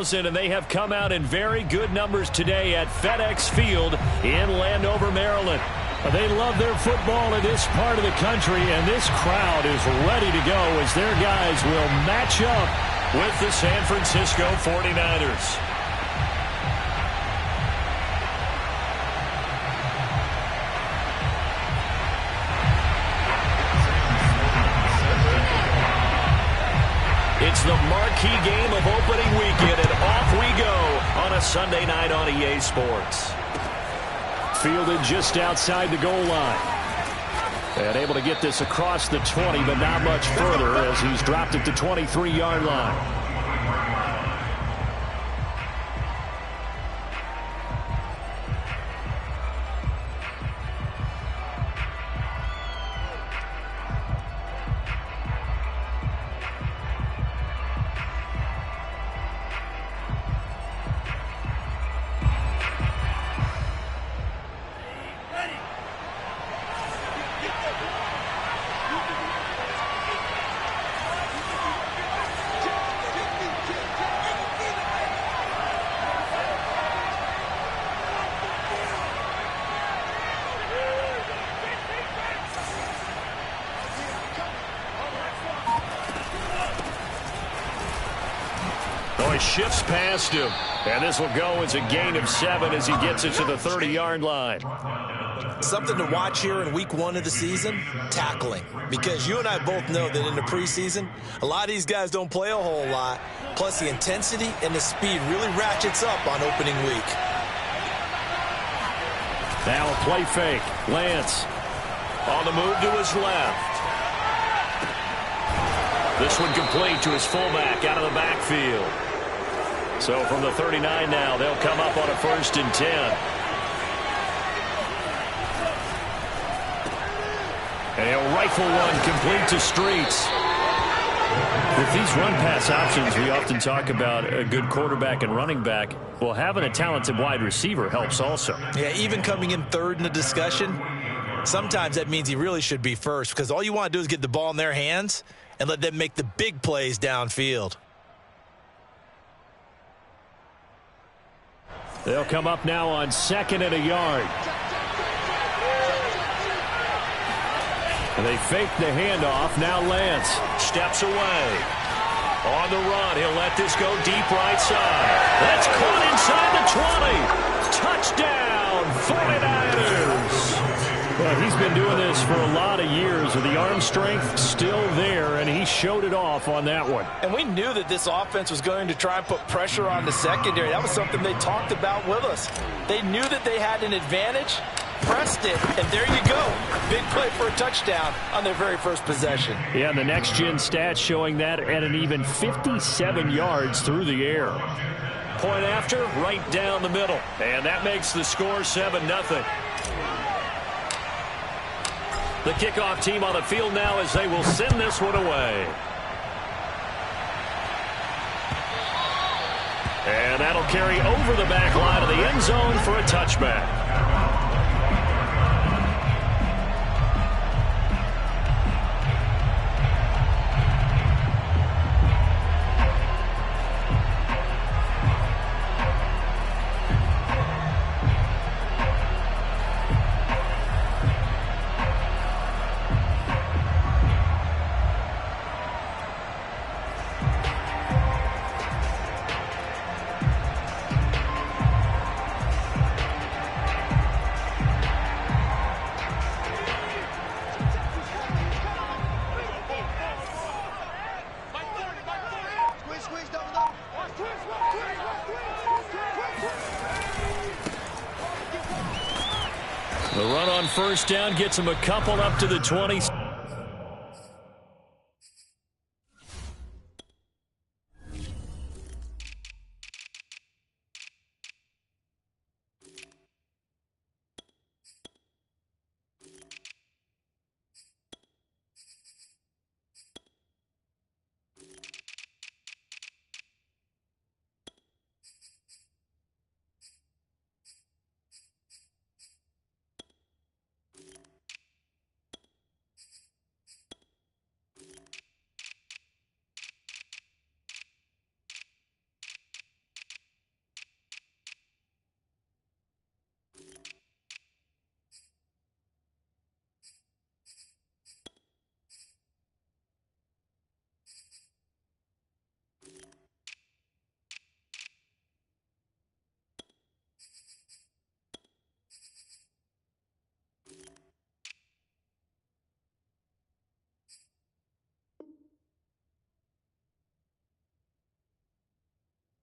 50,000, and they have come out in very good numbers today at FedEx Field in Landover, Maryland. They love their football in this part of the country, and this crowd is ready to go as their guys will match up with the San Francisco 49ers. It's the marquee game of opening weekend, and off we go on a Sunday night on EA Sports. Fielded just outside the goal line. And able to get this across the 20, but not much further as he's dropped it to 23-yard line. Shifts past him, and this will go as a gain of 7 as he gets it to the 30-yard line. Something to watch here in week 1 of the season, tackling. Because you and I both know that in the preseason, a lot of these guys don't play a whole lot. Plus, the intensity and the speed really ratchets up on opening week. Now a play fake. Lance on the move to his left. This one complete to his fullback out of the backfield. So from the 39 now, they'll come up on a 1st and 10. And he'll rifle one complete to Streets. With these run-pass options, we often talk about a good quarterback and running back. Well, having a talented wide receiver helps also. Yeah, even coming in 3rd in the discussion, sometimes that means he really should be first because all you want to do is get the ball in their hands and let them make the big plays downfield. They'll come up now on 2nd and a yard. And they fake the handoff. Now Lance steps away. On the run, he'll let this go deep right side. That's caught inside the 20. Touchdown, 49ers. Well, he's been doing this for a lot of years with the arm strength still there, and he showed it off on that one. And we knew that this offense was going to try and put pressure on the secondary. That was something they talked about with us. They knew that they had an advantage, pressed it, and there you go. Big play for a touchdown on their very first possession. Yeah, and the next-gen stats showing that at an even 57 yards through the air. Point after, right down the middle. And that makes the score 7-0. The kickoff team on the field now as they will send this one away. And that'll carry over the back line of the end zone for a touchback. The run on 1st down gets him a couple up to the 20.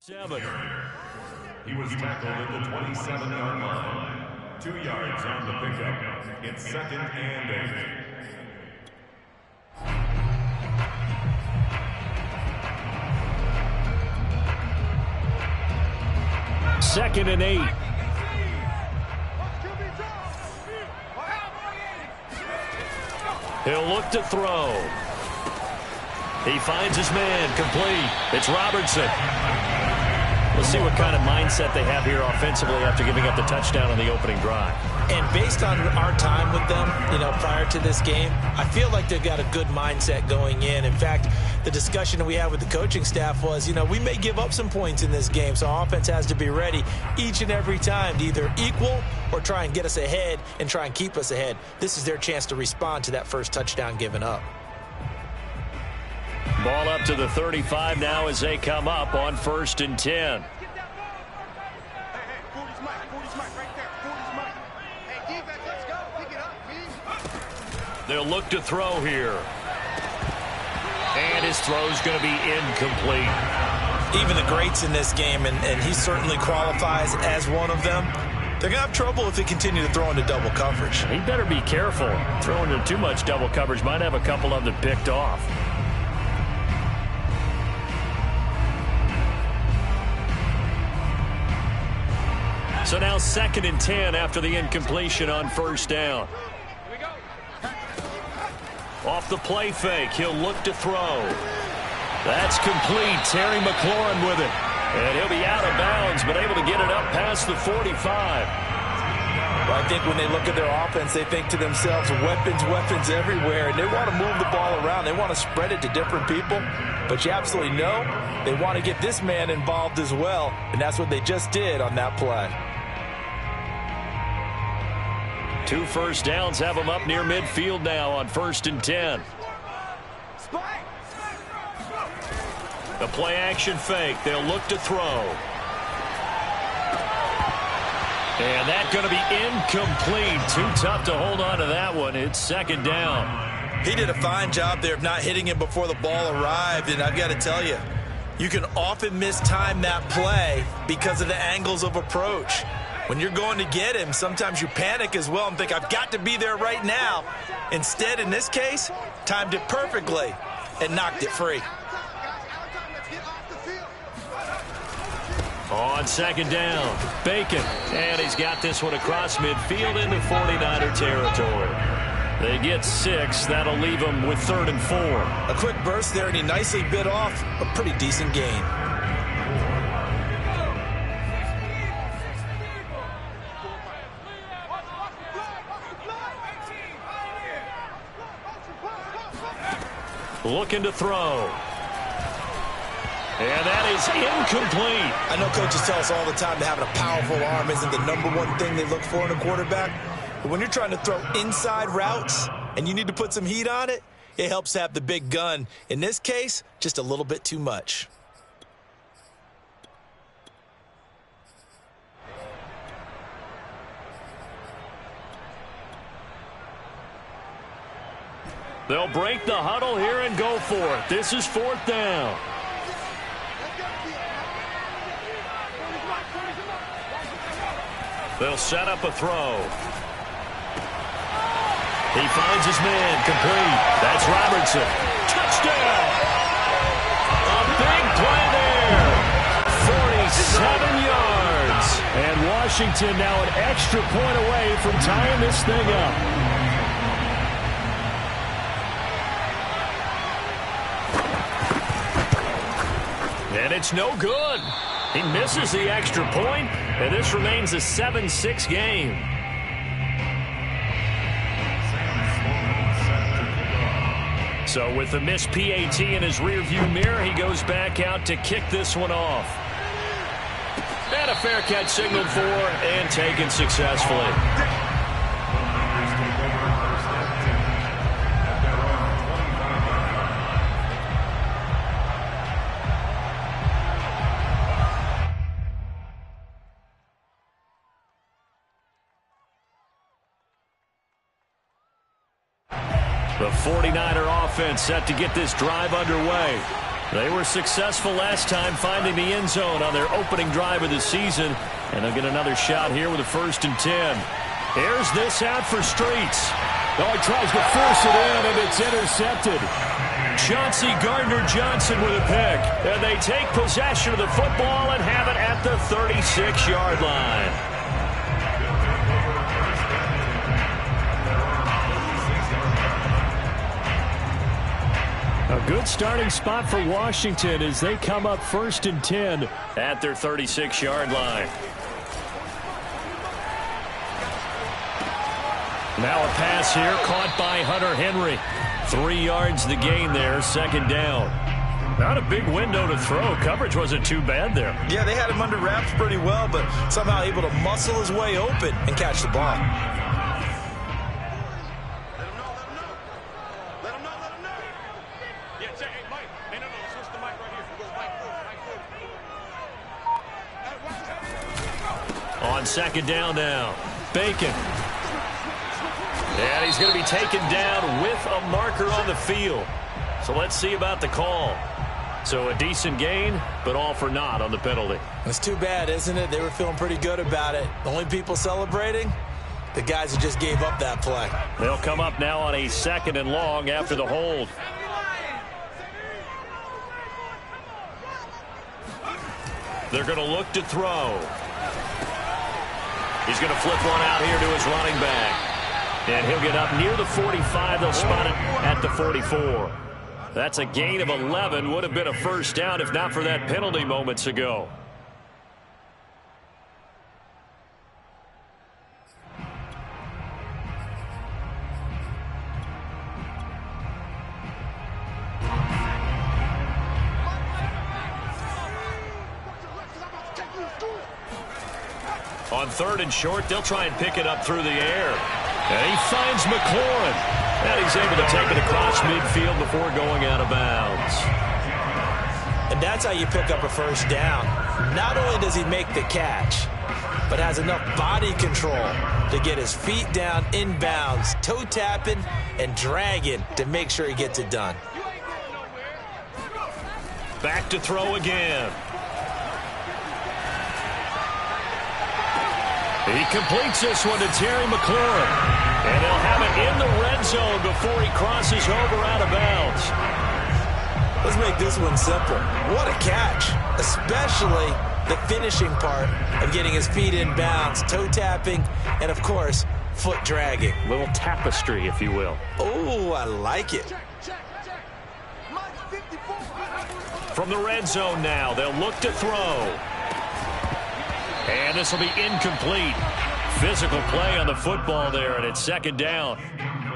7. He was tackled at the 27-yard line. 2 yards on the pickup. It's 2nd and 8. Second and 8. He'll look to throw. He finds his man, complete. It's Robertson. We'll see what kind of mindset they have here offensively after giving up the touchdown on the opening drive. And based on our time with them, prior to this game, I feel like they've got a good mindset going in. In fact, the discussion that we had with the coaching staff was, we may give up some points in this game, so our offense has to be ready each and every time to either equal or try and get us ahead and try and keep us ahead. This is their chance to respond to that first touchdown given up. Ball up to the 35 now as they come up on 1st and 10. They'll look to throw here. And his throw's going to be incomplete. Even the greats in this game, and he certainly qualifies as one of them, they're going to have trouble if they continue to throw into double coverage. He better be careful. Throwing into too much double coverage might have a couple of them picked off. So now 2nd and 10 after the incompletion on 1st down. Off the play fake, he'll look to throw. That's complete. Terry McLaurin with it. And he'll be out of bounds, but able to get it up past the 45. Well, I think when they look at their offense, they think to themselves, weapons everywhere, and they want to move the ball around. They want to spread it to different people. But you absolutely know they want to get this man involved as well, and that's what they just did on that play. 2 first downs have them up near midfield now on 1st and 10. The play action fake. They'll look to throw. And that's going to be incomplete. Too tough to hold on to that one. It's 2nd down. He did a fine job there of not hitting him before the ball arrived. And I've got to tell you, you can often mistime that play because of the angles of approach. When you're going to get him, sometimes you panic as well and think, I've got to be there right now. Instead, in this case, timed it perfectly and knocked it free. On 2nd down, Bacon. And he's got this one across midfield into 49er territory. They get 6. That'll leave them with 3rd and 4. A quick burst there, and he nicely bit off a pretty decent gain. Looking to throw. And that is incomplete. I know coaches tell us all the time that having a powerful arm isn't the #1 thing they look for in a quarterback. But when you're trying to throw inside routes and you need to put some heat on it, it helps have the big gun. In this case, just a little bit too much. They'll break the huddle here and go for it. This is 4th down. They'll set up a throw. He finds his man, complete. That's Robertson. Touchdown! A big play there. 47 yards. And Washington now an extra point away from tying this thing up. And it's no good. He misses the extra point, and this remains a 7-6 game. So with the missed PAT in his rearview mirror, he goes back out to kick this one off. And a fair catch signaled for and taken successfully. The 49er offense set to get this drive underway. They were successful last time finding the end zone on their opening drive of the season, and they'll get another shot here with a 1st and 10. Here's this out for Streets. Oh, he tries to force it in, and it's intercepted. Chauncey Gardner-Johnson with a pick, and they take possession of the football and have it at the 36-yard line. A good starting spot for Washington as they come up 1st and 10 at their 36-yard line. Now a pass here caught by Hunter Henry. 3 yards the gain there, 2nd down. Not a big window to throw. Coverage wasn't too bad there. Yeah, they had him under wraps pretty well, but somehow able to muscle his way open and catch the ball. On 2nd down now, Bacon. And he's going to be taken down with a marker on the field. So let's see about the call. So a decent gain, but all for naught on the penalty. It's too bad, isn't it? They were feeling pretty good about it. The only people celebrating, the guys who just gave up that play. They'll come up now on a 2nd and long after the hold. They're going to look to throw. He's going to flip one out here to his running back. And he'll get up near the 45. They'll spot it at the 44. That's a gain of 11. Would have been a 1st down if not for that penalty moments ago. On 3rd and short, they'll try and pick it up through the air. And he finds McLaurin. And he's able to take it across midfield before going out of bounds. And that's how you pick up a 1st down. Not only does he make the catch, but has enough body control to get his feet down inbounds, toe tapping and dragging to make sure he gets it done. Back to throw again. He completes this one to Terry McLaurin. And he'll have it in the red zone before he crosses over out of bounds. Let's make this one simple. What a catch, especially the finishing part of getting his feet in bounds, toe tapping, and of course, foot dragging. Little tapestry, if you will. Oh, I like it. From the red zone now, they'll look to throw. And this will be incomplete. Physical play on the football there, and it's 2nd down.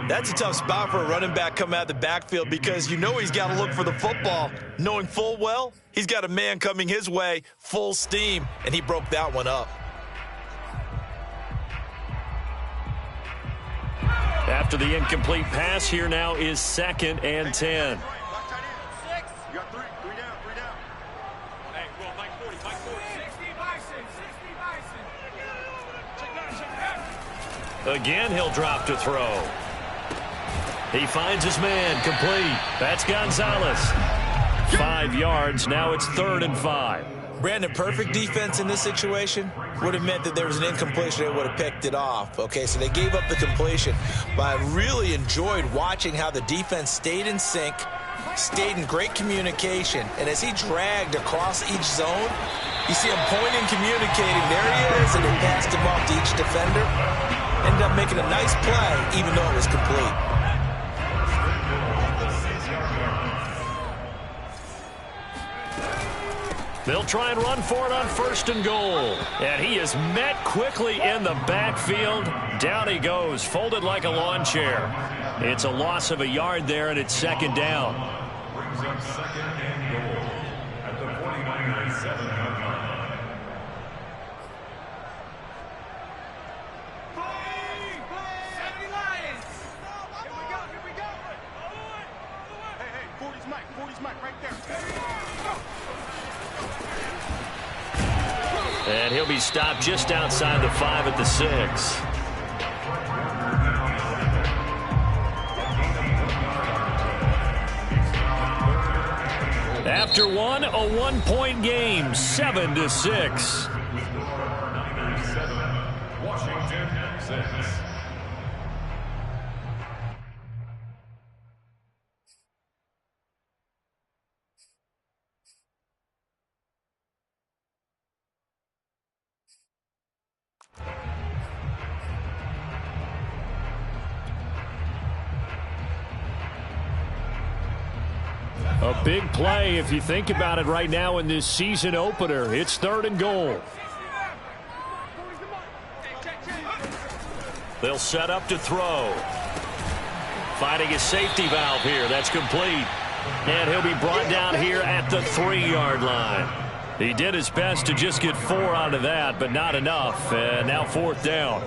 That's a tough spot for a running back coming out of the backfield because you know he's got to look for the football, knowing full well he's got a man coming his way full steam, and he broke that one up. After the incomplete pass, here now is 2nd and 10. Again, he'll drop to throw. He finds his man, complete. That's Gonzalez. 5 yards, now it's 3rd and 5. Brandon, perfect defense in this situation would have meant that there was an incompletion. They would have picked it off. Okay, so they gave up the completion. But I really enjoyed watching how the defense stayed in sync, stayed in great communication. And as he dragged across each zone, you see him pointing, communicating. There he is, and they passed him off to each defender. Ended up making a nice play, even though it was complete. They'll try and run for it on 1st and goal. And he is met quickly in the backfield. Down he goes, folded like a lawn chair. It's a loss of a yard there, and it's 2nd down. Brings up 2nd and goal at the 49-7 yard line. And he'll be stopped just outside the 5 at the 6. After one, a 1-point game, 7-6. Niners 7, Washington 6. A big play if you think about it right now in this season opener. It's 3rd and goal. They'll set up to throw. Finding his safety valve here. That's complete. And he'll be brought down here at the 3-yard line. He did his best to just get 4 out of that, but not enough. And now 4th down.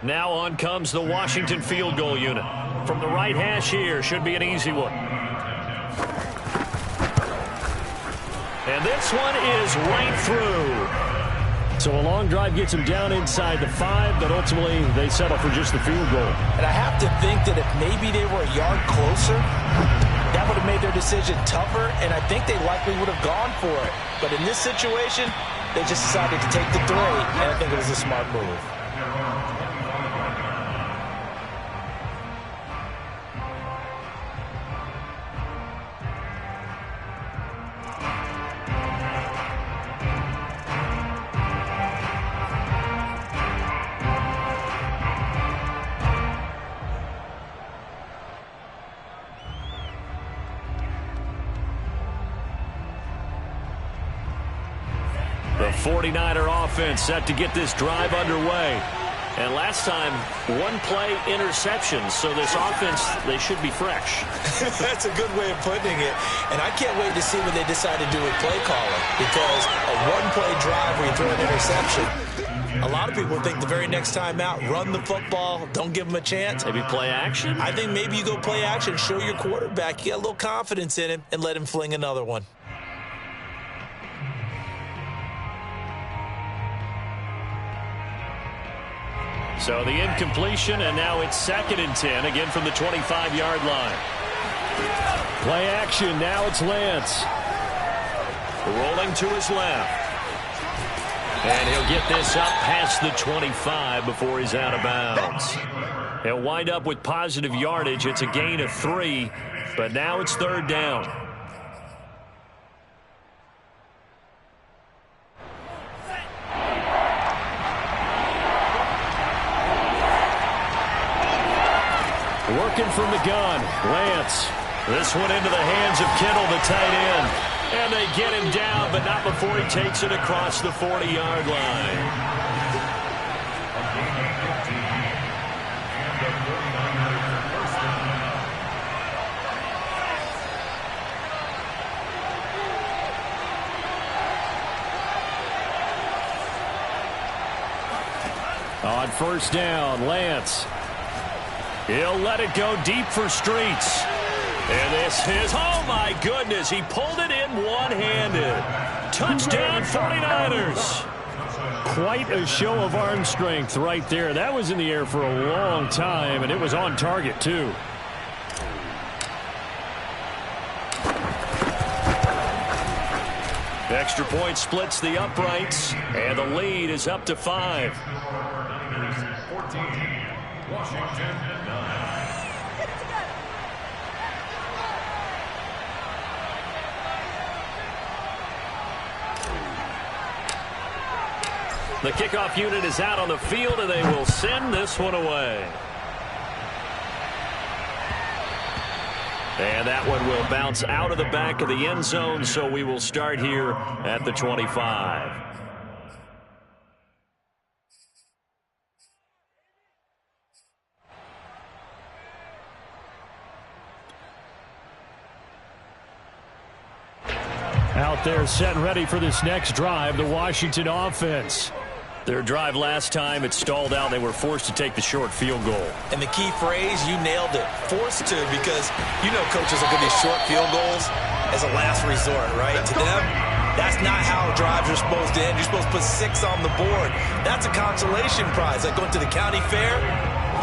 Now on comes the Washington field goal unit. From the right hash here, should be an easy one. And this one is right through. So a long drive gets them down inside the 5, but ultimately they settle for just the field goal. And I have to think that if maybe they were a yard closer, that would have made their decision tougher, and I think they likely would have gone for it. But in this situation, they just decided to take the 3, and I think it was a smart move. The 49er offense set to get this drive underway. And last time, 1-play interception. So this offense, they should be fresh. That's a good way of putting it. And I can't wait to see what they decide to do with play calling. Because a 1-play drive where you throw an interception, a lot of people think the very next time out, run the football, don't give them a chance. Maybe play action? I think maybe you go play action, show your quarterback you got a little confidence in him, and let him fling another one. So the incompletion, and now it's 2nd and 10, again from the 25-yard line. Play action, now it's Lance. Rolling to his left. And he'll get this up past the 25 before he's out of bounds. He'll wind up with positive yardage. It's a gain of 3, but now it's 3rd down. Working from the gun, Lance. This one into the hands of Kittle, the tight end. And they get him down, but not before he takes it across the 40-yard line. On 1st down, Lance. He'll let it go deep for Streets. And this is, oh my goodness, he pulled it in one-handed. Touchdown 49ers. Quite a show of arm strength right there. That was in the air for a long time, and it was on target too. Extra point splits the uprights, and the lead is up to 5. Niners 14, Washington 9. The kickoff unit is out on the field, and they will send this one away. And that one will bounce out of the back of the end zone, so we will start here at the 25. Out there set and ready for this next drive, the Washington offense. Their drive last time, it stalled out. They were forced to take the short field goal. And the key phrase, you nailed it, forced to, because you know coaches look at these short field goals as a last resort, right? To them, that's not how drives are supposed to end. You're supposed to put 6 on the board. That's a consolation prize. Like going to the county fair,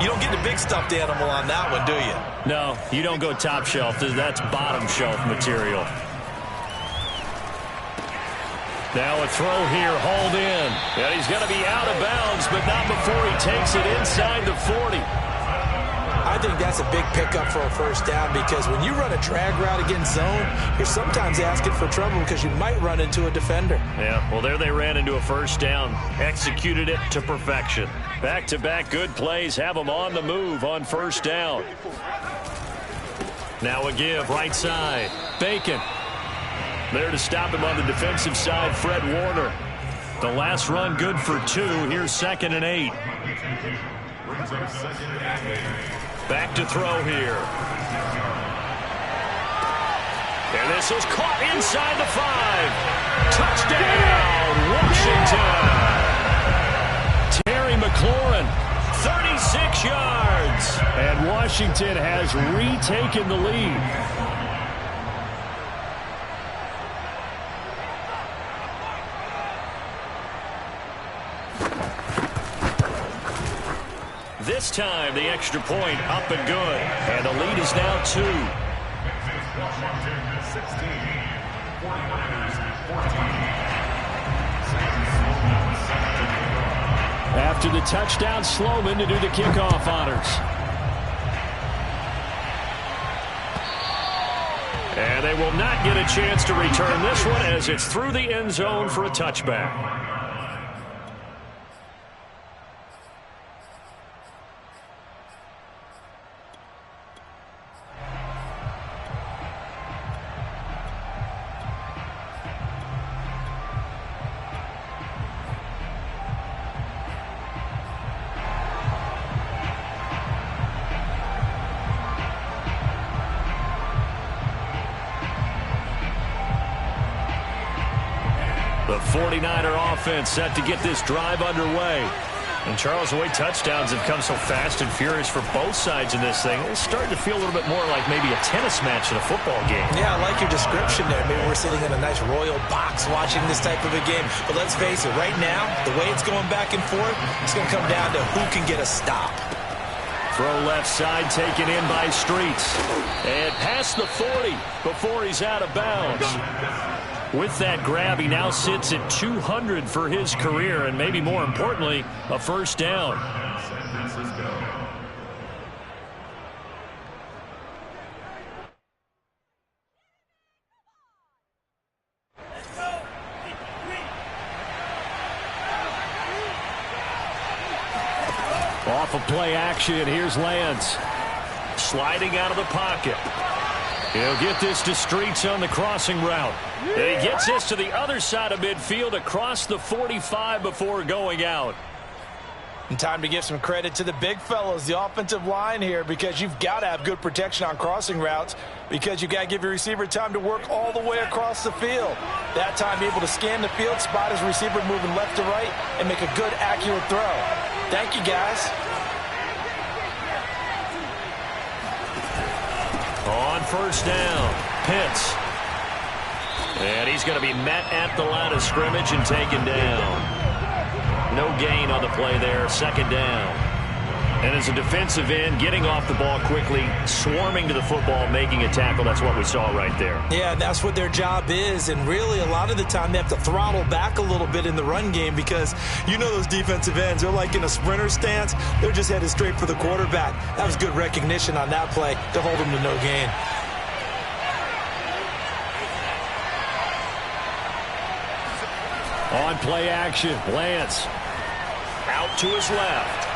You don't get the big stuffed animal on that one, do you? No, you don't go top shelf. That's bottom shelf material. Now a throw here, hauled in. And he's going to be out of bounds, but not before he takes it inside the 40. I think that's a big pickup for a first down because when you run a drag route against zone, you're sometimes asking for trouble because you might run into a defender. Yeah, well, there they ran into a first down. Executed it to perfection. Back-to-back good plays have them on the move on first down. Now a give, right side. Bacon. There to stop him on the defensive side, Fred Warner. The last run good for 2. Here's 2nd and 8. Back to throw here. And this is caught inside the 5. Touchdown, Washington. Terry McLaurin, 36 yards. And Washington has retaken the lead. This time, the extra point up and good. And the lead is now 2. After the touchdown, Sloman to do the kickoff honors. And they will not get a chance to return this one as it's through the end zone for a touchback. The 49er offense set to get this drive underway. And Charles, the way touchdowns have come so fast and furious for both sides in this thing, it's starting to feel a little bit more like maybe a tennis match in a football game. Yeah, I like your description there. Maybe we're sitting in a nice royal box watching this type of a game. But let's face it, right now, the way it's going back and forth, it's going to come down to who can get a stop. Throw left side taken in by Streets. And past the 40 before he's out of bounds. With that grab, he now sits at 200 for his career, and maybe more importantly, a first down. Off of play action, here's Lance. Sliding out of the pocket. He'll get this to Streets on the crossing route. And he gets this to the other side of midfield across the 45 before going out. And time to give some credit to the big fellows, the offensive line here, because you've got to have good protection on crossing routes because you've got to give your receiver time to work all the way across the field. That time able to scan the field, spot his receiver moving left to right, and make a good, accurate throw. Thank you, guys. On first down, Pitts. And he's going to be met at the line of scrimmage and taken down. No gain on the play there, 2nd down. And as a defensive end, getting off the ball quickly, swarming to the football, making a tackle, that's what we saw right there. Yeah, that's what their job is, and really a lot of the time they have to throttle back a little bit in the run game because you know those defensive ends, they're like in a sprinter stance, they're just headed straight for the quarterback. That was good recognition on that play to hold him to no gain. On play action, Lance out to his left.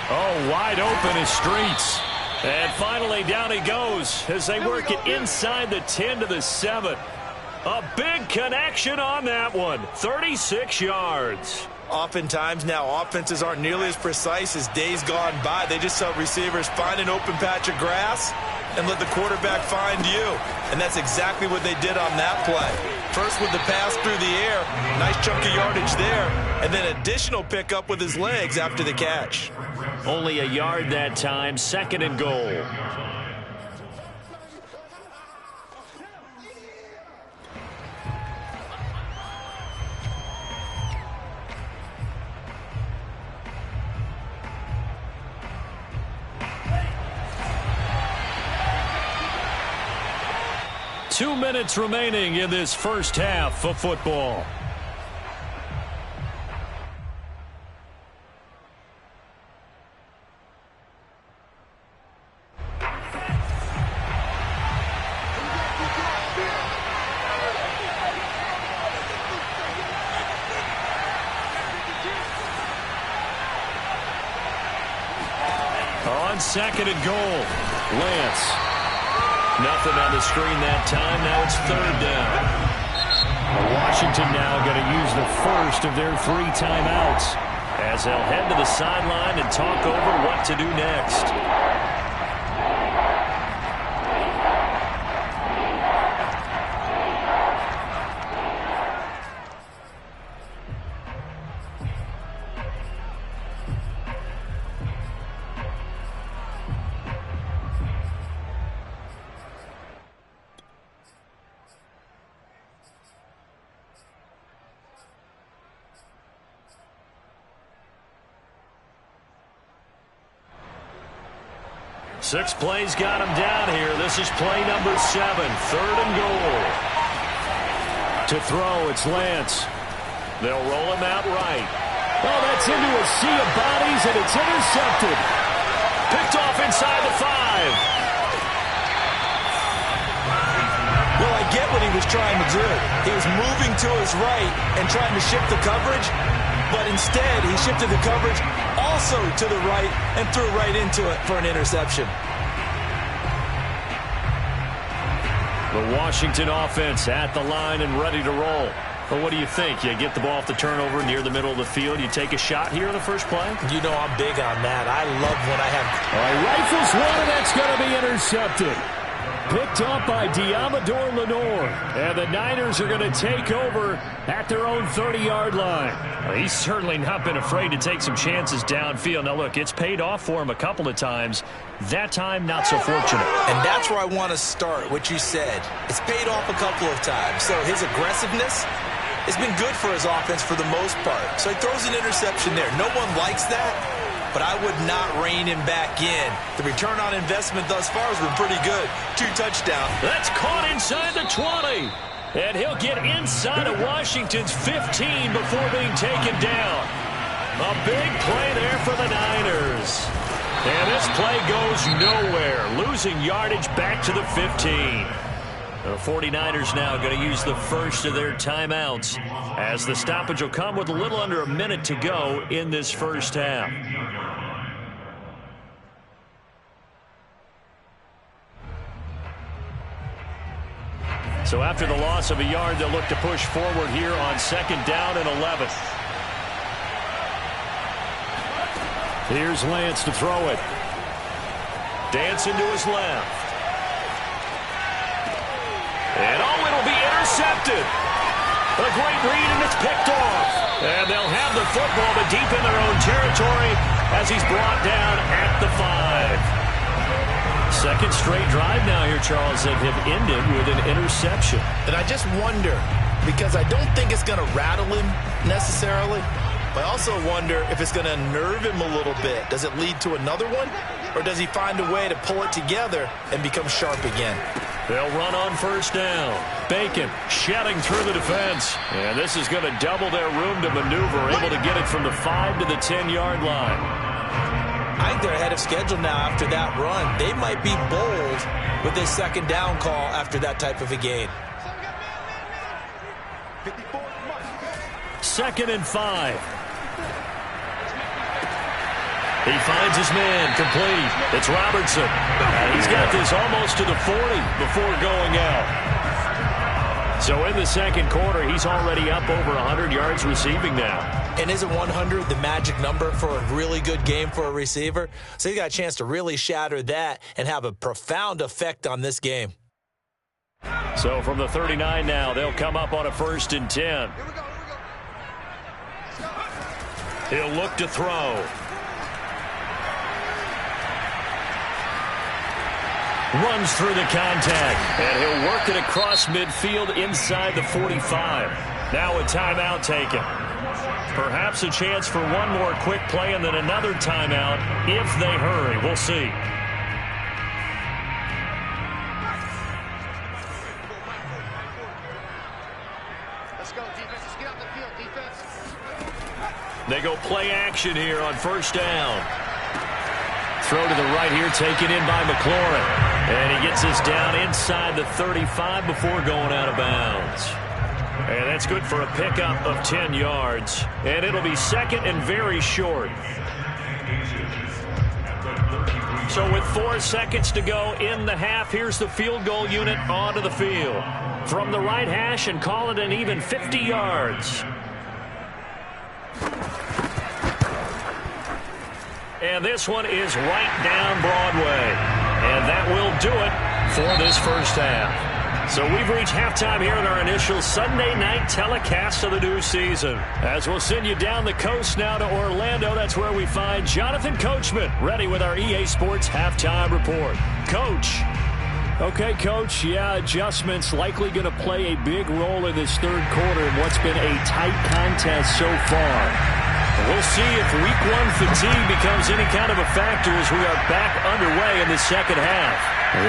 Oh, wide open is Streets. And finally down he goes as they work it inside the 10 to the 7. A big connection on that one. 36 yards. Oftentimes now offenses aren't nearly as precise as days gone by. They just tell receivers find an open patch of grass and let the quarterback find you. And that's exactly what they did on that play. First with the pass through the air, nice chunk of yardage there, and then additional pickup with his legs after the catch. Only a yard that time, 2nd and goal. 2 minutes remaining in this first half of football. On second and goal, Lance. Nothing on the screen that time. Now it's third down. Washington now going to use the first of their 3 timeouts as they'll head to the sideline and talk over what to do next. Six plays got him down here. This is play number 7, third and goal. To throw, it's Lance. They'll roll him out right. Oh, that's into a sea of bodies, and it's intercepted. Picked off inside the 5. Well, I get what he was trying to do. He was moving to his right and trying to shift the coverage, but instead he shifted the coverage also to the right and threw right into it for an interception. The Washington offense at the line and ready to roll. Well, what do you think? You get the ball off the turnover near the middle of the field. You take a shot here in the first play? You know I'm big on that. I love when I have... All right, rifles one, and that's going to be intercepted. Picked up by Diamador Lenore. And the Niners are going to take over at their own 30-yard line. Well, he's certainly not been afraid to take some chances downfield. Now, look, it's paid off for him a couple of times. That time, not so fortunate. And that's where I want to start, what you said. It's paid off a couple of times. So his aggressiveness has been good for his offense for the most part. So he throws an interception there. No one likes that, but I would not rein him back in. The return on investment thus far has been pretty good. 2 touchdowns. That's caught inside the 20. And he'll get inside of Washington's 15 before being taken down. A big play there for the Niners. And this play goes nowhere. Losing yardage back to the 15. The 49ers now going to use the first of their timeouts as the stoppage will come with a little under a minute to go in this first half. So after the loss of a yard, they'll look to push forward here on second down and 11. Here's Lance to throw it. Dancing to his left. And it'll be intercepted. A great read, and it's picked off. And they'll have the football, but deep in their own territory as he's brought down at the 5. Second straight drive now here, Charles, that have ended with an interception. And I just wonder, because I don't think it's going to rattle him necessarily, but I also wonder if it's going to nerve him a little bit. Does it lead to another one? Or does he find a way to pull it together and become sharp again? They'll run on first down. Bacon shedding through the defense. And this is going to double their room to maneuver, able to get it from the 5 to the 10-yard line. I think they're ahead of schedule now after that run. They might be bold with this second down call after that type of a gain. 2nd and 5. He finds his man complete. It's Robertson. And he's got this almost to the 40 before going out. So in the second quarter, he's already up over 100 yards receiving now. And isn't 100 the magic number for a really good game for a receiver? So he got a chance to really shatter that and have a profound effect on this game. So from the 39 now, they'll come up on a 1st and 10. He'll look to throw. Runs through the contact, and he'll work it across midfield inside the 45. Now a timeout taken. Perhaps a chance for one more quick play and then another timeout if they hurry. We'll see. Let's go, defense. Let's get out the field, defense. They go play action here on first down. Throw to the right here, taken in by McLaurin. And he gets us down inside the 35 before going out of bounds. And that's good for a pickup of 10 yards. And it'll be second and very short. So with 4 seconds to go in the half, here's the field goal unit onto the field. From the right hash and call it an even 50 yards. And this one is right down Broadway. And that will do it for this first half. So we've reached halftime here in our initial Sunday night telecast of the new season. As we'll send you down the coast now to Orlando, that's where we find Jonathan Coachman, ready with our EA Sports halftime report. Coach. Okay, Coach, adjustments likely going to play a big role in this third quarter in what's been a tight contest so far. We'll see if week one fatigue becomes any kind of a factor as we are back underway in the second half.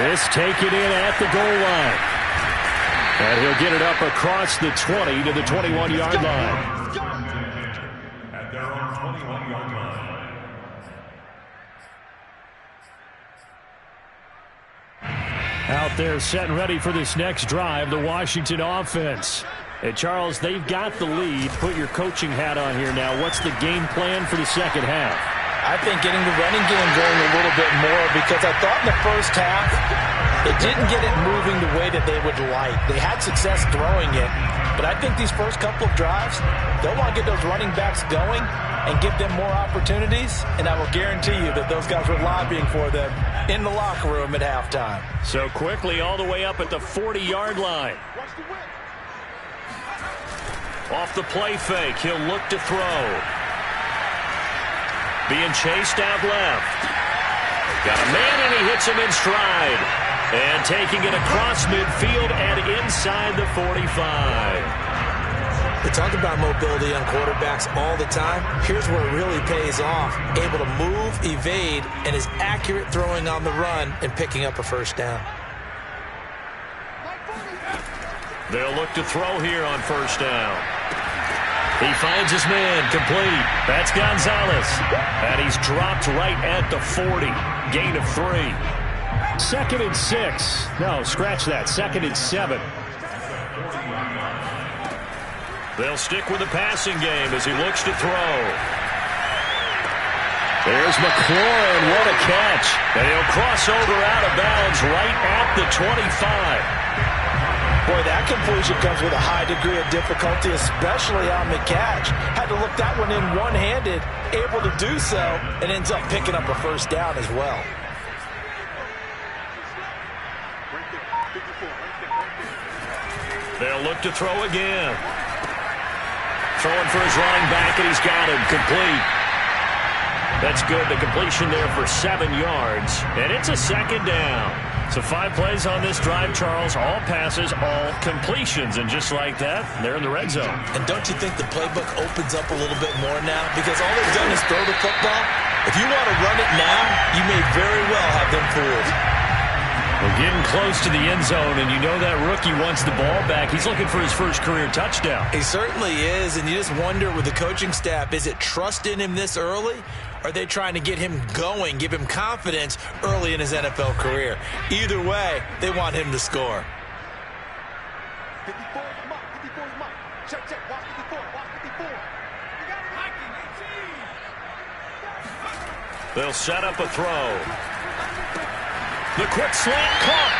This taken in at the goal line. And he'll get it up across the 20 to the 21-yard line. At their own 21-yard line. Out there set and ready for this next drive, the Washington offense. And Charles, they've got the lead. Put your coaching hat on here now. What's the game plan for the second half? I think getting the running game going a little bit more, because I thought in the first half it didn't get it moving the way that they would like. They had success throwing it, but I think these first couple of drives, they'll want to get those running backs going and give them more opportunities, and I will guarantee you that those guys were lobbying for them in the locker room at halftime. So quickly all the way up at the 40-yard line. Off the play fake, he'll look to throw. Being chased out left. Got a man and he hits him in stride. And taking it across midfield and inside the 45. We talk about mobility on quarterbacks all the time. Here's where it really pays off. Able to move, evade, and is accurate throwing on the run and picking up a first down. They'll look to throw here on first down. He finds his man, complete. That's Gonzalez. And he's dropped right at the 40. Gain of 3. 2nd and 6. No, scratch that. 2nd and 7. They'll stick with the passing game as he looks to throw. There's McLaurin. What a catch. And he'll cross over out of bounds right at the 25. Boy, that completion comes with a high degree of difficulty, especially on the catch. Had to look that one in one-handed, able to do so, and ends up picking up a first down as well. They'll look to throw again. Throwing for his running back, and he's got him complete. That's good. The completion there for 7 yards, and it's a second down. So 5 plays on this drive, Charles. All passes, all completions. And just like that, they're in the red zone. And don't you think the playbook opens up a little bit more now? Because all they've done is throw the football. If you want to run it now, you may very well have them fooled. We're getting close to the end zone, and you know that rookie wants the ball back. He's looking for his first career touchdown. He certainly is, and you just wonder with the coaching staff, is it trust in him this early? Or are they trying to get him going, give him confidence early in his NFL career? Either way, they want him to score. 54 is Mike. 54 is Mike. Check, check. Watch 54. Watch 54. They'll set up a throw. The quick slant caught.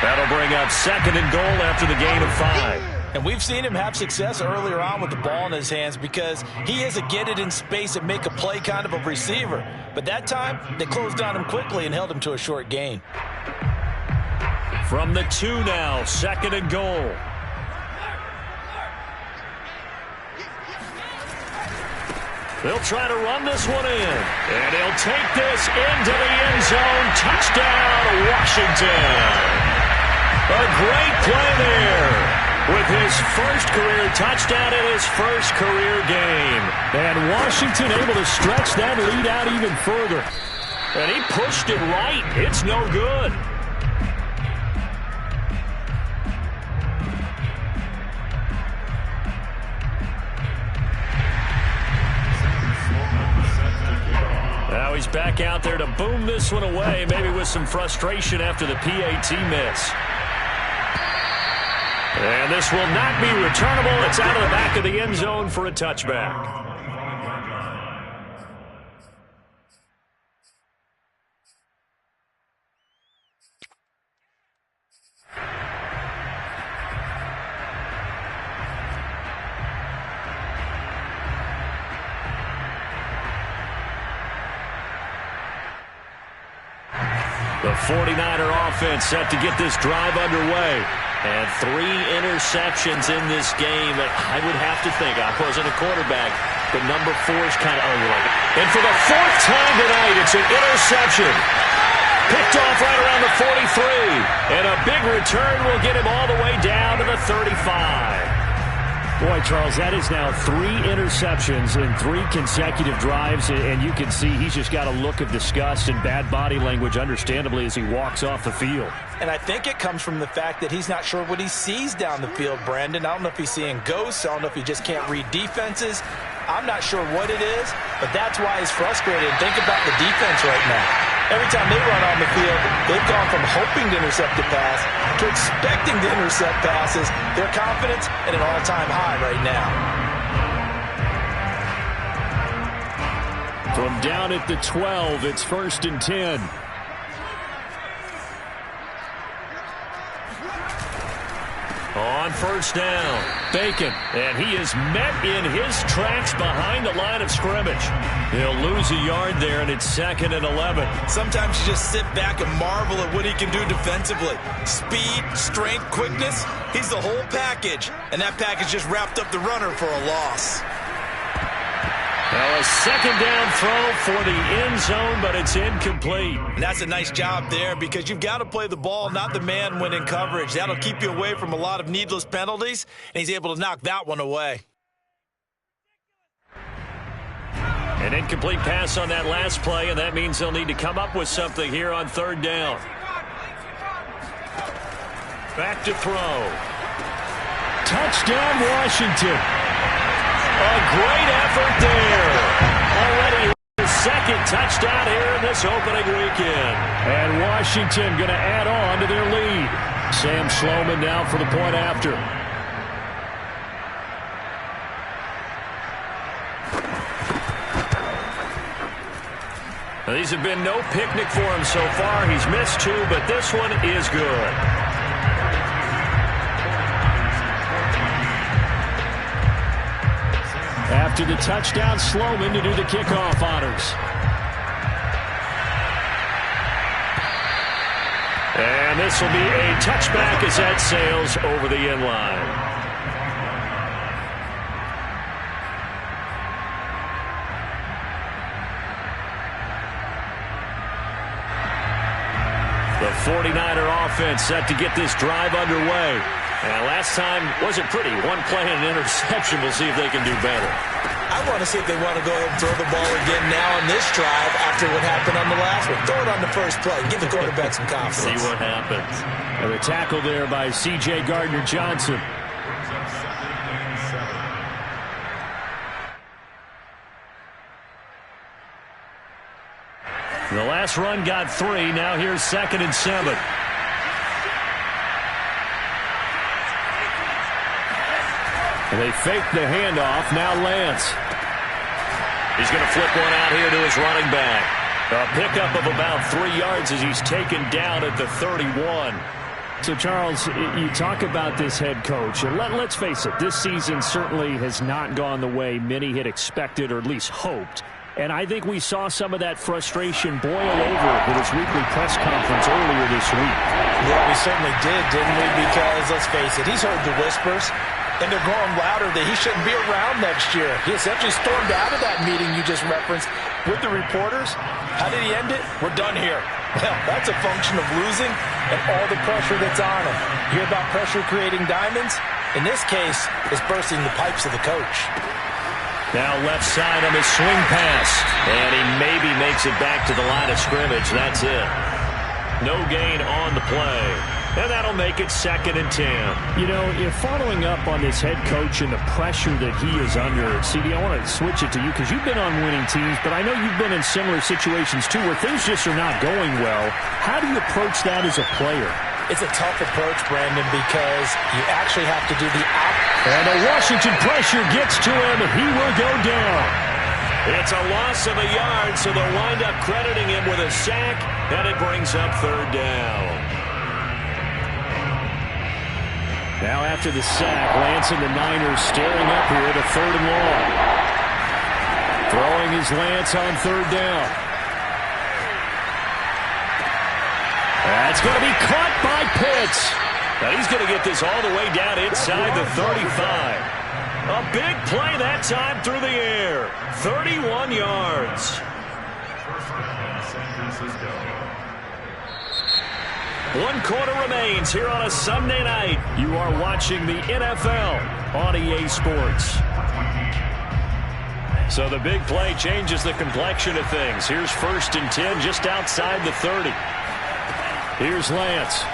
That'll bring up 2nd and goal after the gain of 5. And we've seen him have success earlier on with the ball in his hands because he is a get it in space and make a play kind of a receiver. But that time, they closed on him quickly and held him to a short gain. From the 2 now, 2nd and goal. They'll try to run this one in. And he'll take this into the end zone. Touchdown, Washington. A great play there. With his first career touchdown in his first career game. And Washington able to stretch that lead out even further. And he pushed it right. It's no good. back out there to boom this one away, maybe with some frustration after the PAT miss. And this will not be returnable. It's out of the back of the end zone for a touchback. The 49er offense set to get this drive underway. And 3 interceptions in this game. I would have to think, I wasn't a quarterback, but number 4 is kind of, you like it. And for the 4th time tonight, it's an interception. Picked off right around the 43. And a big return will get him all the way down to the 35. Boy, Charles, that is now 3 interceptions in 3 consecutive drives, and you can see he's just got a look of disgust and bad body language, understandably, as he walks off the field. And I think it comes from the fact that he's not sure what he sees down the field, Brandon. I don't know if he's seeing ghosts. I don't know if he just can't read defenses. I'm not sure what it is, but that's why he's frustrated. Think about the defense right now. Every time they run on the field, they've gone from hoping to intercept a pass to expecting to intercept passes. Their confidence at an all-time high right now. From down at the 12, it's 1st and 10. On 1st down, Bacon, and he is met in his tracks behind the line of scrimmage. He'll lose a yard there, and it's 2nd and 11. Sometimes you just sit back and marvel at what he can do defensively. Speed, strength, quickness, he's the whole package. And that package just wrapped up the runner for a loss. Well, a 2nd down throw for the end zone, but it's incomplete. And that's a nice job there because you've got to play the ball, not the man when in coverage. That'll keep you away from a lot of needless penalties, and he's able to knock that one away. An incomplete pass on that last play, and that means they'll need to come up with something here on 3rd down. Back to throw. Touchdown, Washington. A great effort there. Already his 2nd touchdown here in this opening weekend. And Washington going to add on to their lead. Sam Sloman now for the point after. Now, these have been no picnic for him so far. He's missed 2, but this one is good. After the touchdown, Sloman to do the kickoff honors. And this will be a touchback as that sails over the end line. The 49er offense set to get this drive underway. And last time wasn't pretty. 1 play and an interception. We'll see if they can do better. I want to see if they want to go ahead and throw the ball again now on this drive after what happened on the last one. Throw it on the first play. Give the quarterback some confidence. See what happens. And the tackle there by C.J. Gardner-Johnson. The last run got 3. Now here's 2nd and 7. And they fake the handoff. Now Lance. He's going to flip one out here to his running back. A pickup of about 3 yards as he's taken down at the 31. So, Charles, you talk about this head coach. And let's face it, this season certainly has not gone the way many had expected or at least hoped. And I think we saw some of that frustration boil over with his weekly press conference earlier this week. Yeah, we certainly did, didn't we? Because, let's face it, he's heard the whispers. And they're growing louder that he shouldn't be around next year. He essentially stormed out of that meeting you just referenced with the reporters. How did he end it? We're done here. Well, that's a function of losing and all the pressure that's on him. You hear about pressure creating diamonds? In this case, it's bursting the pipes of the coach. Now left side on his swing pass. And he maybe makes it back to the line of scrimmage. That's it. No gain on the play. And that'll make it 2nd and 10. You know, if following up on this head coach and the pressure that he is under, CD, I want to switch it to you because you've been on winning teams, but I know you've been in similar situations too where things just are not going well. How do you approach that as a player? It's a tough approach, Brandon, because you actually have to do the opposite. And the Washington pressure gets to him, and he will go down. It's a loss of a yard, so they'll wind up crediting him with a sack, and it brings up 3rd down. Now after the sack, Lance and the Niners staring up here to 3rd and long. Throwing his Lance on 3rd down. That's going to be caught by Pitts. Now he's going to get this all the way down inside the 35. A big play that time through the air. 31 yards. First down, San Francisco. 1 quarter remains here on a Sunday night. You are watching the NFL on EA Sports. So the big play changes the complexion of things. Here's 1st and 10 just outside the 30. Here's Lance.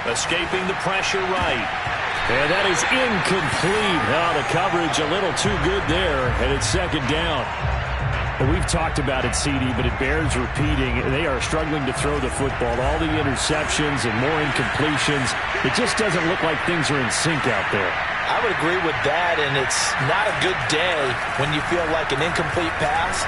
Escaping the pressure right. And that is incomplete. Oh, the coverage a little too good there, and it's 2nd down. Well, we've talked about it, CD, but it bears repeating. They are struggling to throw the football. All the interceptions and more incompletions. It just doesn't look like things are in sync out there. I would agree with that, and it's not a good day when you feel like an incomplete pass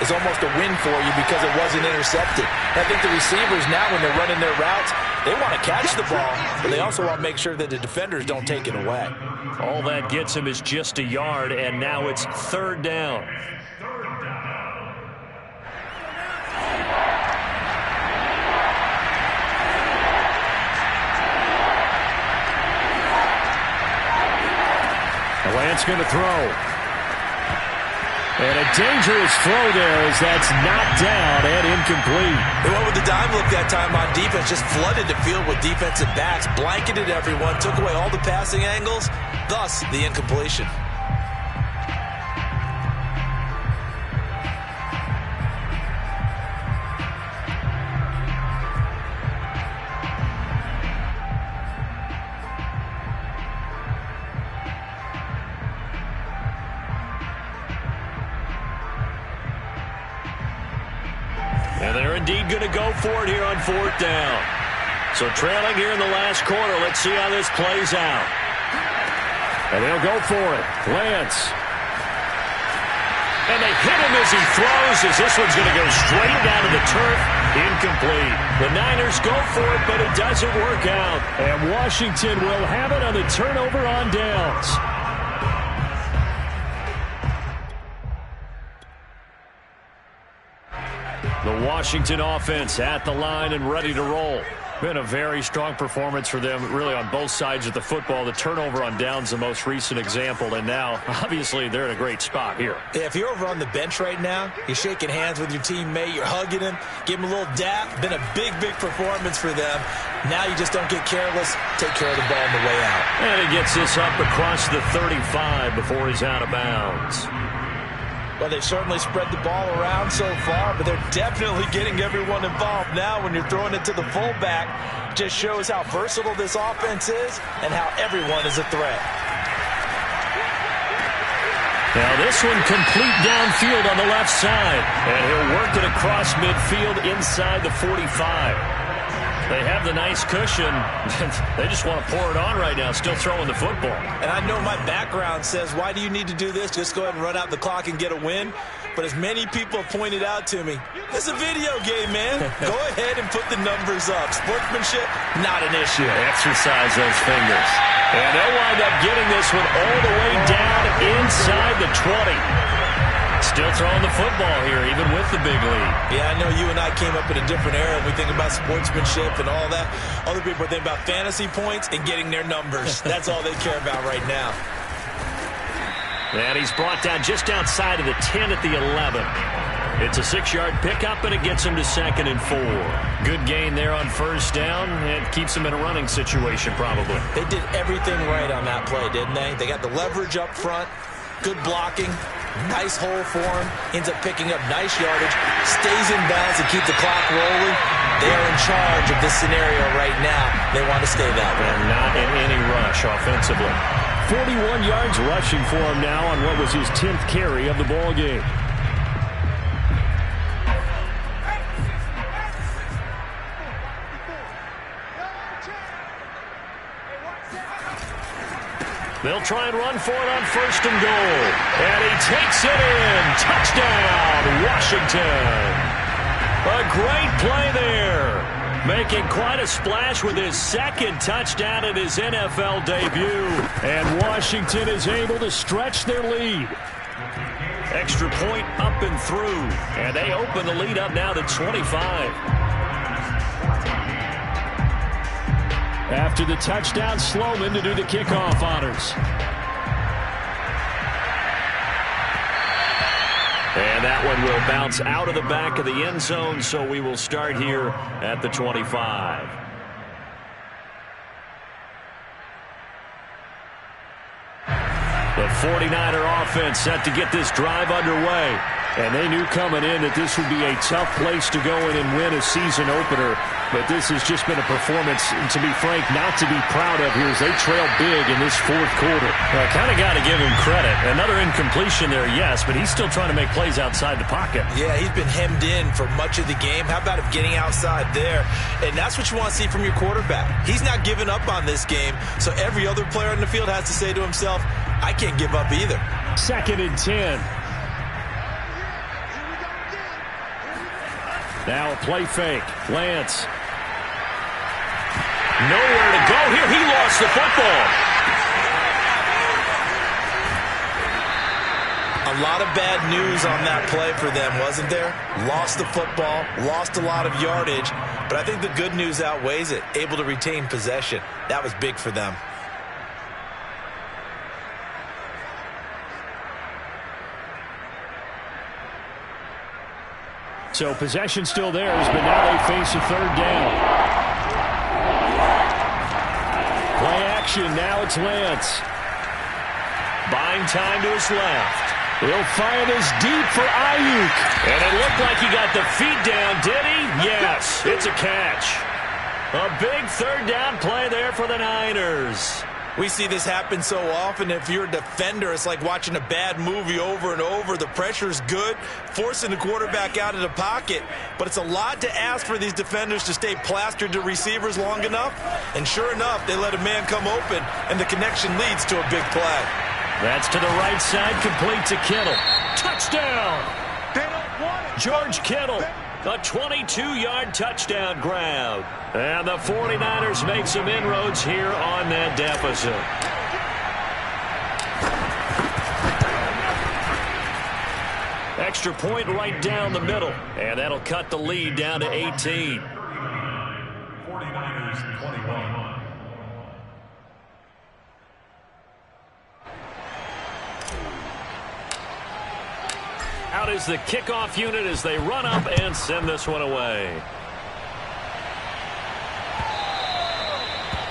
is almost a win for you because it wasn't intercepted. I think the receivers now, when they're running their routes, they want to catch the ball, but they also want to make sure that the defenders don't take it away. All that gets him is just a yard, and now it's 3rd down. Lance going to throw. And a dangerous throw there as that's knocked down and incomplete. They went with the dime look that time on defense, just flooded the field with defensive backs, blanketed everyone, took away all the passing angles, thus the incompletion. And they're indeed going to go for it here on 4th down. So trailing here in the last quarter. Let's see how this plays out. And they'll go for it. Lance. And they hit him as he throws, as this one's going to go straight down to the turf. Incomplete. The Niners go for it, but it doesn't work out. And Washington will have it on the turnover on downs. The Washington offense at the line and ready to roll. Been a very strong performance for them, really, on both sides of the football. The turnover on downs, the most recent example, and now, obviously, they're in a great spot here. Yeah, if you're over on the bench right now, you're shaking hands with your teammate, you're hugging him, give him a little dap. Been a big, big performance for them. Now you just don't get careless. Take care of the ball on the way out. And he gets this up across the 35 before he's out of bounds. Well, they've certainly spread the ball around so far, but they're definitely getting everyone involved now when you're throwing it to the fullback. Just shows how versatile this offense is and how everyone is a threat. Now this one complete downfield on the left side, and he'll work it across midfield inside the 45. They have the nice cushion. They just want to pour it on right now, still throwing the football. And I know my background says, why do you need to do this? Just go ahead and run out the clock and get a win. But as many people have pointed out to me, it's a video game, man. Go ahead and put the numbers up. Sportsmanship, not an issue. Exercise those fingers. And they'll wind up getting this one all the way down inside the 20. Still throwing the football here, even with the big lead. Yeah, I know you and I came up in a different era. We think about sportsmanship and all that. Other people are thinking about fantasy points and getting their numbers. That's all they care about right now. And he's brought down just outside of the 10 at the 11. It's a 6-yard pickup, and it gets him to 2nd and 4. Good gain there on 1st down, and keeps him in a running situation probably. They did everything right on that play, didn't they? They got the leverage up front, good blocking, nice hole for him, ends up picking up nice yardage, stays in bounds to keep the clock rolling. They are in charge of this scenario right now. They want to stay that way. And not in any rush offensively. 41 yards rushing for him now on what was his 10th carry of the ball game. They'll try and run for it on 1st and goal. And he takes it in. Touchdown, Washington. A great play there. Making quite a splash with his 2nd touchdown in his NFL debut. And Washington is able to stretch their lead. Extra point up and through. And they open the lead up now to 25. After the touchdown, Sloman to do the kickoff honors. And that one will bounce out of the back of the end zone, so we will start here at the 25. The 49er offense set to get this drive underway. And they knew coming in that this would be a tough place to go in and win a season opener. But this has just been a performance, to be frank, not to be proud of here as they trail big in this 4th quarter. Well, kind of got to give him credit. Another incompletion there, yes, but he's still trying to make plays outside the pocket. Yeah, he's been hemmed in for much of the game. How about him getting outside there? And that's what you want to see from your quarterback. He's not giving up on this game, so every other player on the field has to say to himself, I can't give up either. 2nd and 10. Now a play fake. Lance. Nowhere to go here. He lost the football. A lot of bad news on that play for them, wasn't there? Lost the football, lost a lot of yardage, but I think the good news outweighs it. Able to retain possession. That was big for them. So possession still theirs, but now they face a 3rd down. Play action, now it's Lance. Buying time to his left. He'll fire this deep for Ayuk. And it looked like he got the feet down, did he? Yes, it's a catch. A big 3rd down play there for the Niners. We see this happen so often. If you're a defender, it's like watching a bad movie over and over. The pressure's good, forcing the quarterback out of the pocket. But it's a lot to ask for these defenders to stay plastered to receivers long enough. And sure enough, they let a man come open, and the connection leads to a big play. That's to the right side, complete to Kittle. Touchdown! George Kittle, a 22-yard touchdown grab. And the 49ers make some inroads here on that deficit. Extra point right down the middle. And that'll cut the lead down to 18. 49ers 21. Out is the kickoff unit as they run up and send this one away.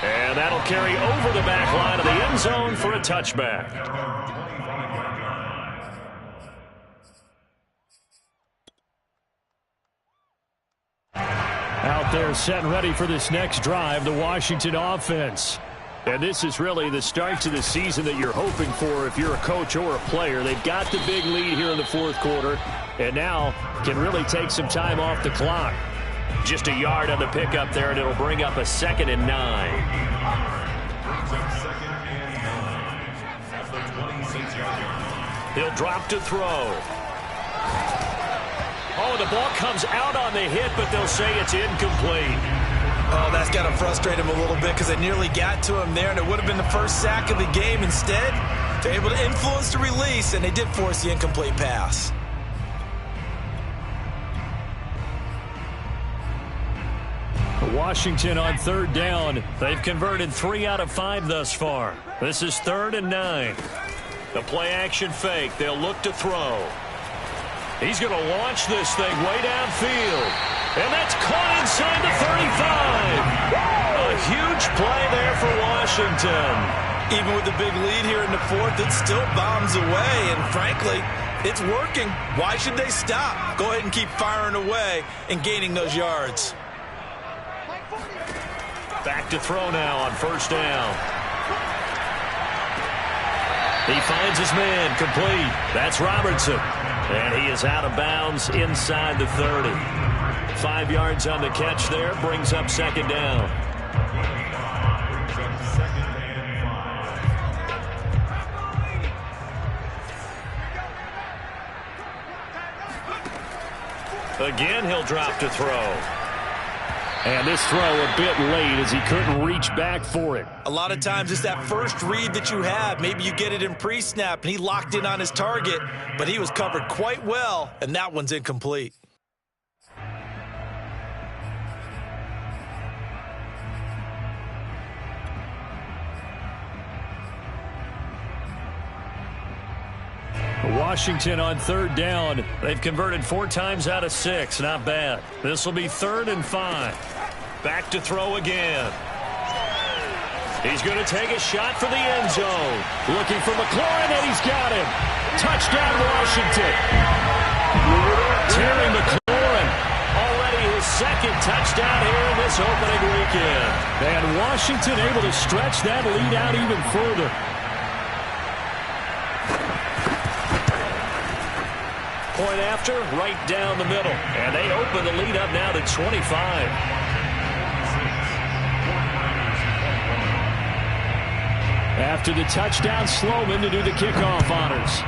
And that'll carry over the back line of the end zone for a touchback. Out there set and ready for this next drive, the Washington offense. And this is really the start to the season that you're hoping for if you're a coach or a player. They've got the big lead here in the 4th quarter, and now can really take some time off the clock. Just a yard on the pickup there, and it'll bring up a 2nd and 9. He'll drop to throw. Oh, the ball comes out on the hit, but they'll say it's incomplete. Oh, that's got to frustrate him a little bit because they nearly got to him there, and it would have been the first sack of the game. Instead, they're able to influence the release, and they did force the incomplete pass. Washington on 3rd down. They've converted 3 out of 5 thus far. This is 3rd and 9. The play action fake. They'll look to throw. He's going to launch this thing way downfield. And that's caught inside the 35. A huge play there for Washington. Even with the big lead here in the 4th, it still bombs away. And frankly, it's working. Why should they stop? Go ahead and keep firing away and gaining those yards. Back to throw now on first down. He finds his man, complete. That's Robertson. And he is out of bounds inside the 30. 5 yards on the catch there, brings up second down. Again, he'll drop to throw. And this throw a bit late as he couldn't reach back for it. A lot of times it's that first read that you have. Maybe you get it in pre-snap, and he locked in on his target, but he was covered quite well, and that one's incomplete. Washington on third down. They've converted 4 times out of 6. Not bad. This will be 3rd and 5. Back to throw again. He's going to take a shot for the end zone. Looking for McLaurin, and he's got him. Touchdown, Washington. Terry McLaurin, already his 2nd touchdown here in this opening weekend. And Washington able to stretch that lead out even further. Point after, right down the middle. And they open the lead up now to 25. After the touchdown, Sloman to do the kickoff honors.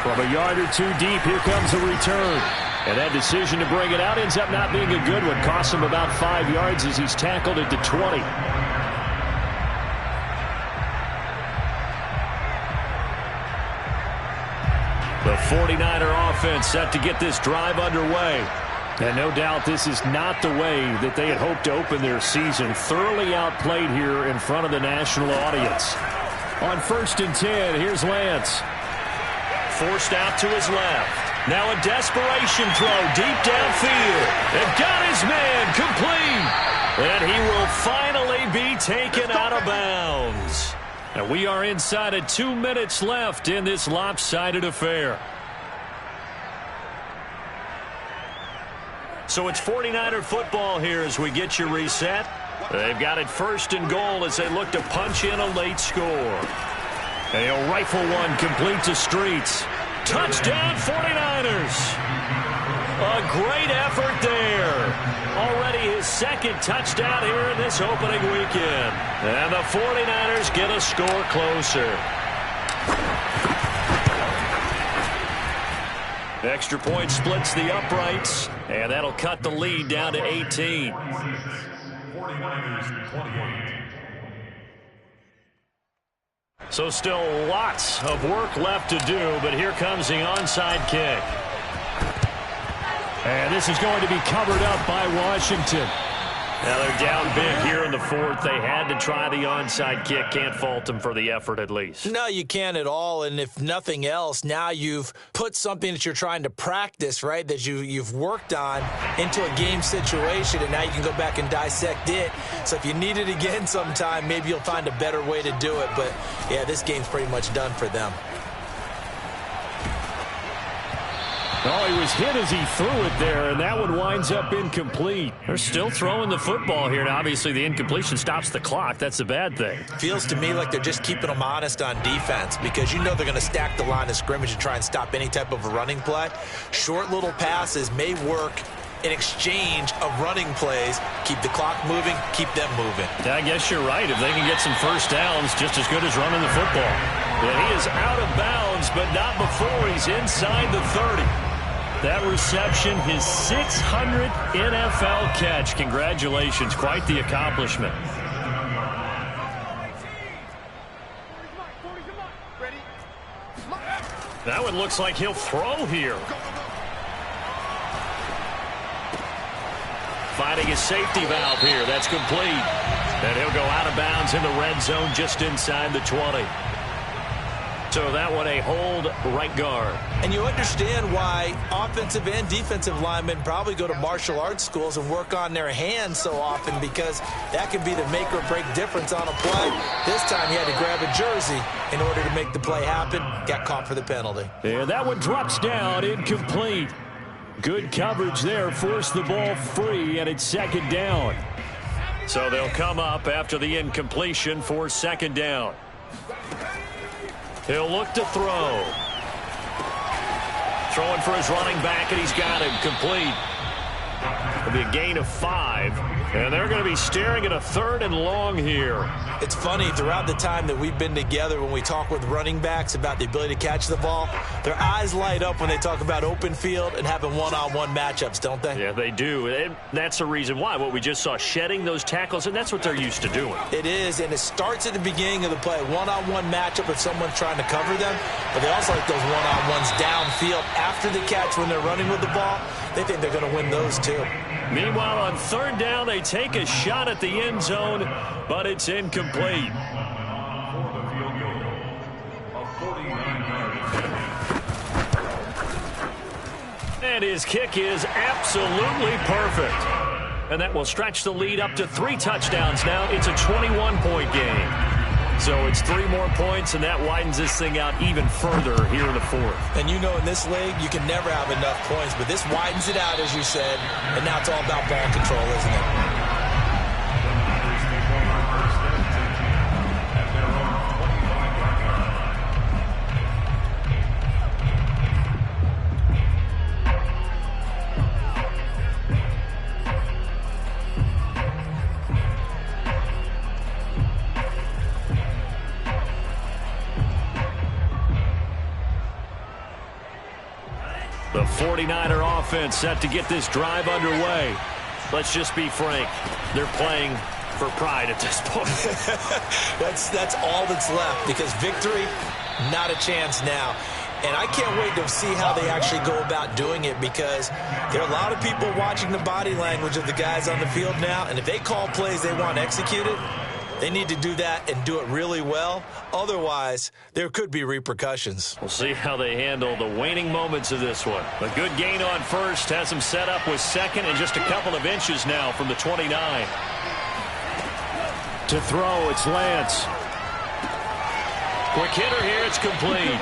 From a yard or 2 deep, here comes a return. And that decision to bring it out ends up not being a good one. Costs him about 5 yards as he's tackled at the 20. The 49er offense set to get this drive underway. And no doubt this is not the way that they had hoped to open their season. Thoroughly outplayed here in front of the national audience. On 1st and 10, here's Lance. Forced out to his left. Now a desperation throw deep downfield. And got his man complete. And he will finally be taken out of bounds. And we are inside of 2 minutes left in this lopsided affair. So it's 49er football here as we get your reset. They've got it 1st and goal as they look to punch in a late score. And he'll rifle one complete to Streets. Touchdown 49ers. A great effort there. Already his 2nd touchdown here in this opening weekend. And the 49ers get a score closer. Extra point splits the uprights, and that'll cut the lead down to 18. 49ers 28. So still lots of work left to do, but here comes the onside kick. And this is going to be covered up by Washington. Now they're down big here in the 4th. They had to try the onside kick. Can't fault them for the effort at least. No, you can't at all. And if nothing else, now you've put something that you're trying to practice, right, that you've worked on into a game situation, and now you can go back and dissect it. So if you need it again sometime, maybe you'll find a better way to do it. But, yeah, this game's pretty much done for them. Oh, he was hit as he threw it there, and that one winds up incomplete. They're still throwing the football here, and obviously the incompletion stops the clock. That's the bad thing. Feels to me like they're just keeping them honest on defense because you know they're going to stack the line of scrimmage and try and stop any type of a running play. Short little passes may work in exchange of running plays. Keep the clock moving, keep them moving. Yeah, I guess you're right. If they can get some first downs, just as good as running the football. Yeah, he is out of bounds, but not before he's inside the 30. That reception, his 600th NFL catch. Congratulations. Quite the accomplishment. That one looks like he'll throw here. Finding his safety valve here. That's complete. And he'll go out of bounds in the red zone just inside the 20. So that one a hold right guard. And you understand why offensive and defensive linemen probably go to martial arts schools and work on their hands so often, because that can be the make or break difference on a play. This time he had to grab a jersey in order to make the play happen. Got caught for the penalty. And that one drops down incomplete. Good coverage there. Forced the ball free, and it's second down. So they'll come up after the incompletion for second down. He'll look to throw. Throwing for his running back, and he's got him complete. It'll be a gain of 5. And they're going to be staring at a 3rd and long here. It's funny, throughout the time that we've been together, when we talk with running backs about the ability to catch the ball, their eyes light up when they talk about open field and having one-on-one matchups, don't they? Yeah, they do. And that's the reason why. What we just saw, shedding those tackles, and that's what they're used to doing. It is, and it starts at the beginning of the play. One-on-one matchup if someone's trying to cover them, but they also like those one-on-ones downfield after the catch when they're running with the ball. They think they're going to win those too. Meanwhile, on 3rd down, they take a shot at the end zone, but it's incomplete. For the field goal of 49 yards. And his kick is absolutely perfect. And that will stretch the lead up to 3 touchdowns now. It's a 21-point game. So it's 3 more points, and that widens this thing out even further here in the 4th. And you know, in this league, you can never have enough points, but this widens it out, as you said, and now it's all about ball control, isn't it? The 49er offense set to get this drive underway. Let's just be frank. They're playing for pride at this point. That's all that's left, because victory, not a chance now. And I can't wait to see how they actually go about doing it, because there are a lot of people watching the body language of the guys on the field now, and if they call plays they want executed, they need to do that and do it really well. Otherwise, there could be repercussions. We'll see how they handle the waning moments of this one. A good gain on 1st has them set up with 2nd and just a couple of inches now from the 29. To throw, it's Lance. Quick hitter here, it's complete.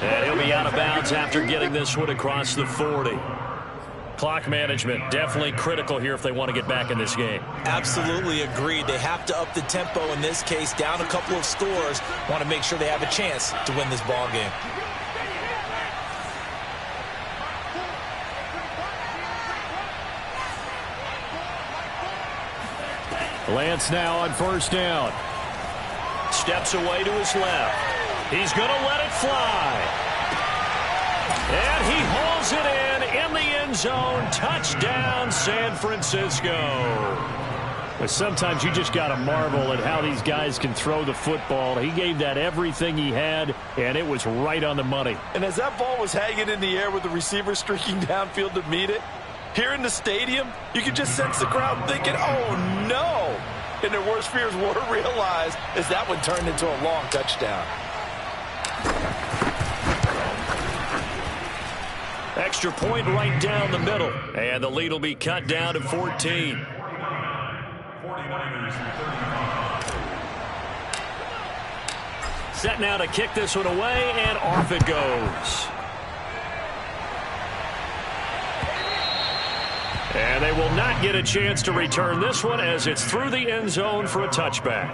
And he'll be out of bounds after getting this one across the 40. Clock management, definitely critical here if they want to get back in this game. Absolutely agreed. They have to up the tempo in this case, down a couple of scores. Want to make sure they have a chance to win this ball game. Lance now on 1st down. Steps away to his left. He's going to let it fly. And he hauls it in the end zone. Touchdown, San Francisco. But sometimes you just got to marvel at how these guys can throw the football. He gave that everything he had, and it was right on the money. And as that ball was hanging in the air with the receiver streaking downfield to meet it, here in the stadium, you could just sense the crowd thinking, oh, no. And their worst fears were realized as that one turned into a long touchdown. Extra point right down the middle. And the lead will be cut down to 14. 49ers 35. Set now to kick this one away, and off it goes. And they will not get a chance to return this one as it's through the end zone for a touchback.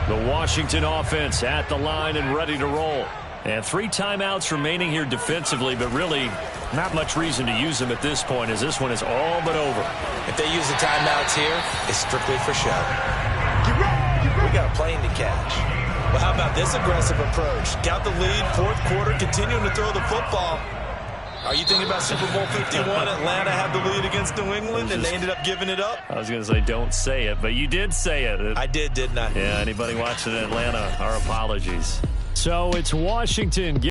The Washington offense at the line and ready to roll. And 3 timeouts remaining here defensively, but really not much reason to use them at this point, as this one is all but over. If they use the timeouts here, it's strictly for show. We got a plane to catch. Well, how about this aggressive approach? Got the lead, 4th quarter, continuing to throw the football. Are you thinking about Super Bowl 51? Atlanta had the lead against New England, and they ended up giving it up? I was going to say don't say it, but you did say it. I did, didn't I? Yeah, anybody watching in Atlanta, our apologies. So it's Washington